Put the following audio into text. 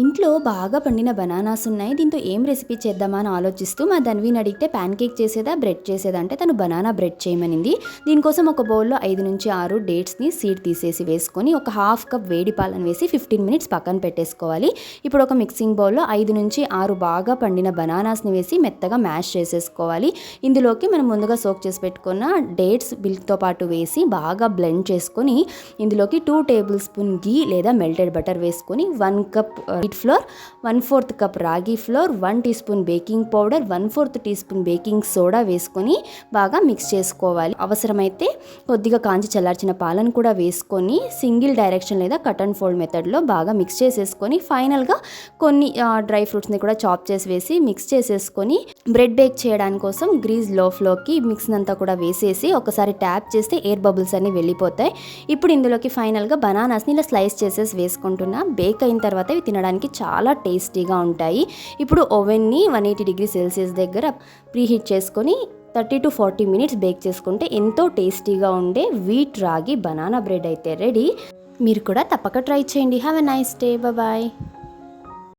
ఇంట్లో బాగా పండిన బనానాస్ ఉన్నాయి. దీంతో ఏం రెసిపీ చేద్దామా అని ఆలోచిస్తూ మా ధన్వీని అడిగితే ప్యాన్ కేక్ చేసేదా బ్రెడ్ చేసేదా అంటే తను బనానా బ్రెడ్ చేయమనింది. దీనికోసం ఒక బౌల్లో 5 నుంచి 6 డేట్స్ని సీడ్ తీసేసి వేసుకొని ఒక హాఫ్ కప్ వేడి పాలను వేసి 15 మినిట్స్ పక్కన పెట్టేసుకోవాలి. ఇప్పుడు ఒక మిక్సింగ్ బౌల్లో 5 నుంచి 6 బాగా పండిన బనానాస్ని వేసి మెత్తగా మ్యాష్ చేసేసుకోవాలి. ఇందులోకి మనం ముందుగా సోక్ చేసి పెట్టుకున్న డేట్స్ మిల్క్తో పాటు వేసి బాగా బ్లెండ్ చేసుకొని ఇందులోకి 2 టేబుల్ స్పూన్ గీ లేదా మెల్టెడ్ బటర్ వేసుకొని 1 cup wheat flour, 1/4 cup ragi flour, 1 teaspoon baking powder, 1/4 teaspoon baking soda వేసుకొని బాగా మిక్స్ చేసుకోవాలి. అవసరమైతే కొద్దిగా కాంచి చల్లార్చిన పాలను కూడా వేసుకొని సింగిల్ డైరెక్షన్ లేదా కట్ అండ్ ఫోల్డ్ మెథడ్లో బాగా మిక్స్ చేసేసుకొని ఫైనల్గా కొన్ని డ్రై ఫ్రూట్స్ని కూడా చాప్ చేసి వేసి మిక్స్ చేసేసుకొని బ్రెడ్ బేక్ చేయడానికి కోసం గ్రీజ్ లో ఫ్లోకి మిక్స్ అంతా కూడా వేసేసి ఒకసారి ట్యాప్ చేస్తే ఎయిర్ బబుల్స్ అన్ని వెళ్ళిపోతాయి. ఇప్పుడు ఇందులోకి ఫైనల్గా బనానాస్ని ఇలా స్లైస్ చేసేసి వేసుకుంటున్నా. బేక్ అయిన తర్వాత ఇవి తినడానికి చాలా టేస్టీగా ఉంటాయి. ఇప్పుడు ఓవెన్ని 180 డిగ్రీ సెల్సియస్ దగ్గర ప్రీహీట్ చేసుకొని 30 to 40 మినిట్స్ బేక్ చేసుకుంటే ఎంతో టేస్టీగా ఉండే వీట్ రాగి బనానా బ్రెడ్ అయితే రెడీ. మీరు కూడా తప్పక ట్రై చేయండి. Have a nice day. Bye.